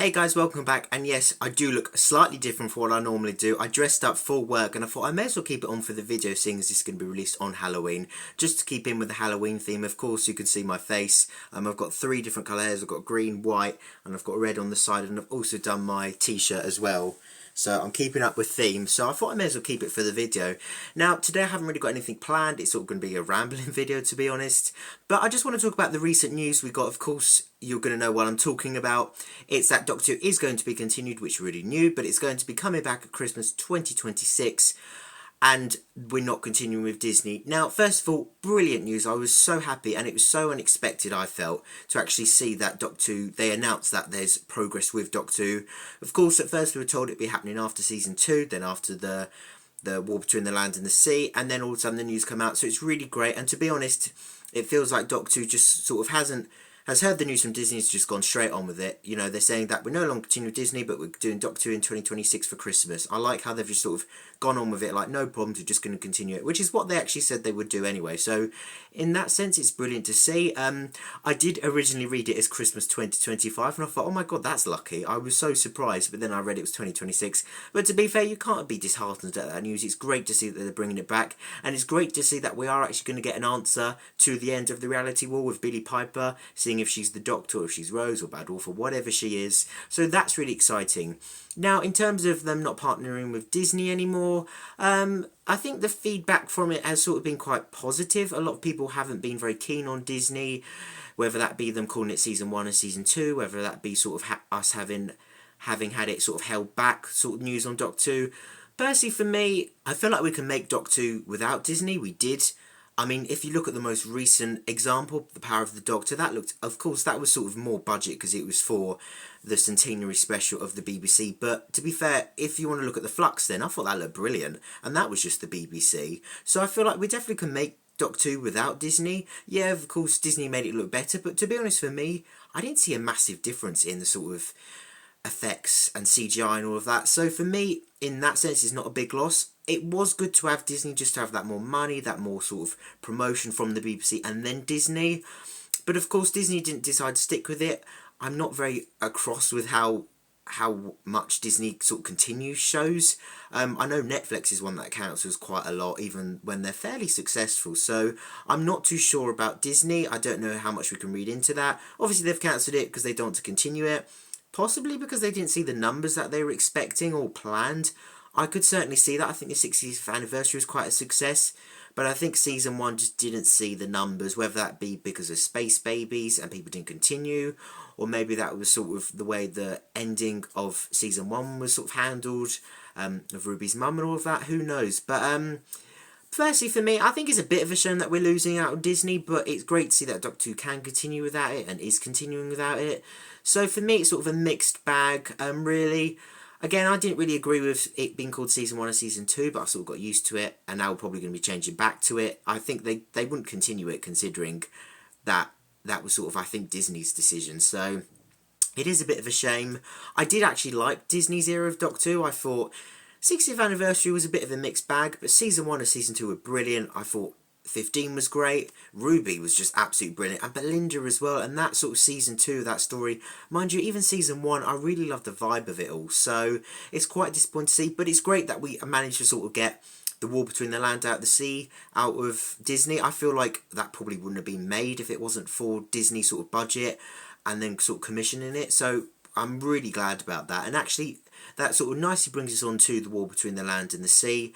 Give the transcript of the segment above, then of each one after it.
Hey guys, welcome back, and yes, I do look slightly different from what I normally do. I dressed up for work and I thought I may as well keep it on for the video, seeing as this is going to be released on Halloween, just to keep in with the Halloween theme. Of course, you can see my face. I've got three different colour hairs. I've got green, white, and I've got red on the side, and I've also done my t-shirt as well. So I'm keeping up with theme, so I thought I may as well keep it for the video. Now, today I haven't really got anything planned. It's sort of going to be a rambling video, to be honest. But I just want to talk about the recent news we got. Of course, you're going to know what I'm talking about. It's that Doctor Who is going to be continued, which we already knew, but it's going to be coming back at Christmas 2026. And we're not continuing with Disney. Now, first of all, brilliant news. I was so happy, and it was so unexpected, I felt, to actually see that Doctor Who, they announced that there's progress with Doctor Who. Of course, at first we were told it'd be happening after season 2, then after the War Between the Land and the Sea, and then all of a sudden the news come out, so it's really great. And to be honest, it feels like Doctor Who just sort of has heard the news from Disney, has just gone straight on with it. You know, they're saying that we're no longer continuing with Disney, but we're doing Doctor Who in 2026 for Christmas. I like how they've just sort of gone on with it, like, no problems, we're just going to continue it, which is what they actually said they would do anyway. So, in that sense, it's brilliant to see. I did originally read it as Christmas 2025, and I thought, oh my god, that's lucky. I was so surprised, but then I read it was 2026. But to be fair, you can't be disheartened at that news. It's great to see that they're bringing it back, and it's great to see that we are actually going to get an answer to the end of the reality war with Billie Piper, seeing if she's the Doctor, or if she's Rose, or Bad Wolf, or whatever she is. So that's really exciting. Now, in terms of them not partnering with Disney anymore, I think the feedback from it has sort of been quite positive. A lot of people haven't been very keen on Disney, whether that be them calling it season 1 and season 2, whether that be sort of us having had it sort of held back, sort of news on Doctor Who. Personally, for me, I feel like we can make Doctor Who without Disney. We did. I mean, if you look at the most recent example, The Power of the Doctor, that looked, of course, that was sort of more budget because it was for the centenary special of the BBC. But to be fair, if you want to look at the Flux, then I thought that looked brilliant, and that was just the BBC. So I feel like we definitely can make Doctor Who without Disney. Yeah, of course, Disney made it look better, but to be honest, for me, I didn't see a massive difference in the sort of effects and CGI and all of that. So for me, in that sense, it's not a big loss. It was good to have Disney, just to have that more money, that more sort of promotion from the BBC, and then Disney. But of course, Disney didn't decide to stick with it. I'm not very across with how much Disney sort of continues shows. I know Netflix is one that cancels quite a lot, even when they're fairly successful. So I'm not too sure about Disney. I don't know how much we can read into that. Obviously, they've cancelled it because they don't want to continue it. Possibly because they didn't see the numbers that they were expecting or planned. I could certainly see that. I think the 60th anniversary was quite a success, but I think season 1 just didn't see the numbers, whether that be because of space babies and people didn't continue, or maybe that was sort of the way the ending of season 1 was sort of handled, of Ruby's mum and all of that, who knows. But firstly, for me, I think it's a bit of a shame that we're losing out on Disney, but it's great to see that Doctor Who can continue without it and is continuing without it. So for me, it's sort of a mixed bag, really. Again, I didn't really agree with it being called season 1 or season 2, but I sort of got used to it, and now we're probably going to be changing back to it. I think they wouldn't continue it, considering that was sort of, I think, Disney's decision. So it is a bit of a shame. I did actually like Disney's era of Doctor Who. I thought 60th anniversary was a bit of a mixed bag, but season 1 and season 2 were brilliant. I thought 15 was great. Ruby was just absolutely brilliant, and Belinda as well. And that sort of season 2, that story, mind you, even season 1, I really loved the vibe of it all. So it's quite disappointing to see, but it's great that we managed to sort of get the War Between the Land out of the Sea out of Disney. I feel like that probably wouldn't have been made if it wasn't for Disney sort of budget and then sort of commissioning it. So I'm really glad about that. And actually, that sort of nicely brings us on to the War Between the Land and the Sea.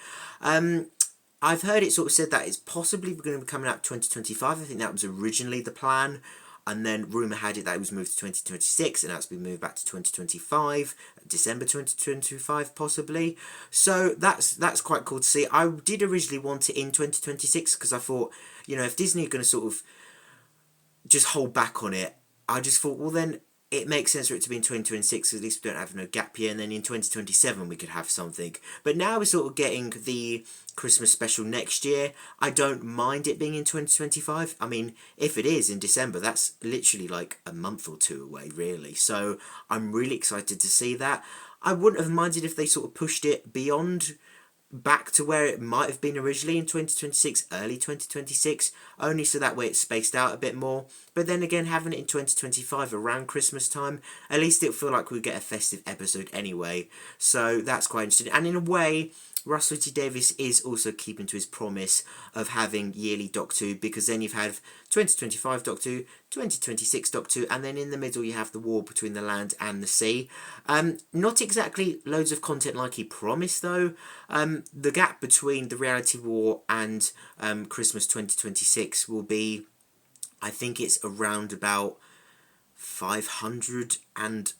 I've heard it sort of said that it's possibly going to be coming out 2025. I think that was originally the plan. And then rumour had it that it was moved to 2026, and that's been moved back to 2025, December 2025 possibly. So that's quite cool to see. I did originally want it in 2026 because I thought, you know, if Disney are going to sort of just hold back on it, I just thought, well then, it makes sense for it to be in 2026, at least we don't have no gap year, and then in 2027 we could have something. But now we're sort of getting the Christmas special next year. I don't mind it being in 2025. I mean, if it is in December, that's literally like a month or two away, really. So I'm really excited to see that. I wouldn't have minded if they sort of pushed it beyond back to where it might have been originally in 2026, early 2026, only so that way it's spaced out a bit more. But then again, having it in 2025 around Christmas time, at least it'll feel like we get a festive episode anyway. So that's quite interesting. And in a way, Russell T Davies is also keeping to his promise of having yearly Doctor Who, because then you've had 2025 Doctor Who, 2026 Doctor Who, and then in the middle you have the war between the land and the sea. Not exactly loads of content like he promised though. The gap between the reality war and Christmas 2026 will be, I think it's around about 500 and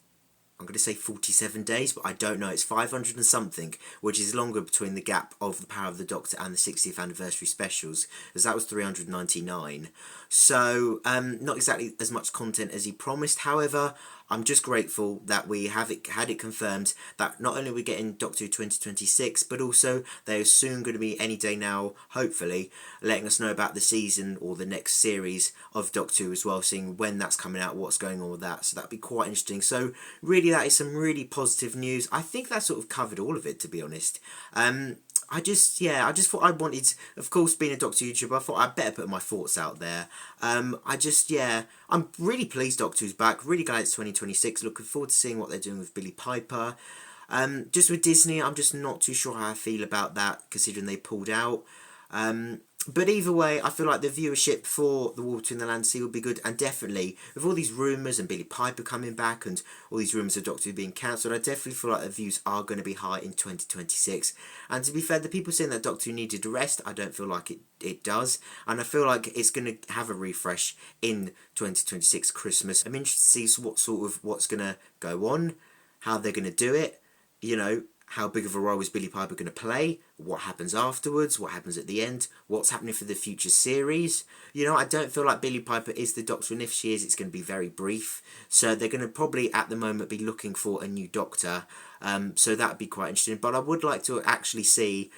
I'm going to say 47 days, but I don't know. It's 500 and something, which is longer between the gap of The Power of the Doctor and the 60th anniversary specials, as that was 399. So, not exactly as much content as he promised. However, I'm just grateful that we had it confirmed that not only are we getting Doctor Who 2026, but also they are soon going to be, any day now, hopefully, letting us know about the season or the next series of Doctor Who as well, seeing when that's coming out, what's going on with that. So that'd be quite interesting. So really, that is some really positive news. I think that sort of covered all of it, to be honest. I just thought I wanted, of course, being a Doctor YouTuber, I thought I'd better put my thoughts out there. I'm really pleased Doctor Who's back, really glad it's 2026, looking forward to seeing what they're doing with Billie Piper. Just with Disney, I'm just not too sure how I feel about that, considering they pulled out. But either way, I feel like the viewership for The War Between the Land and Sea will be good, and definitely, with all these rumours and Billie Piper coming back and all these rumours of Doctor Who being cancelled, I definitely feel like the views are going to be high in 2026. And to be fair, the people saying that Doctor Who needed a rest, I don't feel like it does, and I feel like it's going to have a refresh in 2026 Christmas. I'm interested to see what's going to go on, how they're going to do it, you know, how big of a role is Billie Piper going to play? What happens afterwards? What happens at the end? What's happening for the future series? You know, I don't feel like Billie Piper is the Doctor, and if she is, it's going to be very brief. So they're going to probably, at the moment, be looking for a new Doctor. So that would be quite interesting. But I would like to actually see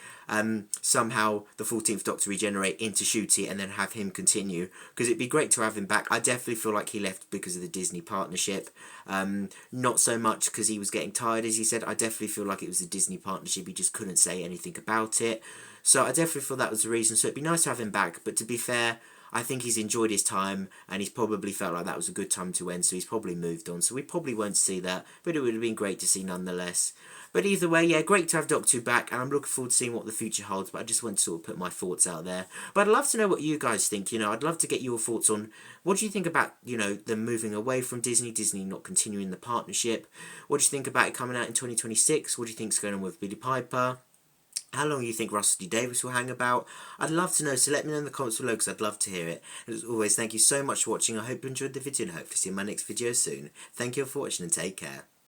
somehow the 14th Doctor regenerate into Ncuti and then have him continue, because it'd be great to have him back. I definitely feel like he left because of the Disney partnership. Not so much because he was getting tired, as he said. I definitely feel like it was the Disney partnership. He just couldn't say anything about it. So I definitely feel that was the reason. So it'd be nice to have him back. But to be fair, I think he's enjoyed his time, and he's probably felt like that was a good time to end, so he's probably moved on. So we probably won't see that, but it would have been great to see nonetheless. But either way, yeah, great to have Doctor Who back, and I'm looking forward to seeing what the future holds, but I just want to sort of put my thoughts out there. But I'd love to know what you guys think, you know, I'd love to get your thoughts on what do you think about, you know, them moving away from Disney not continuing the partnership. What do you think about it coming out in 2026? What do you think's going on with Billie Piper? How long you think Russell T Davies will hang about? I'd love to know, so let me know in the comments below, because I'd love to hear it. And as always, thank you so much for watching. I hope you enjoyed the video, and hopefully see you in my next video soon. Thank you for watching, and take care.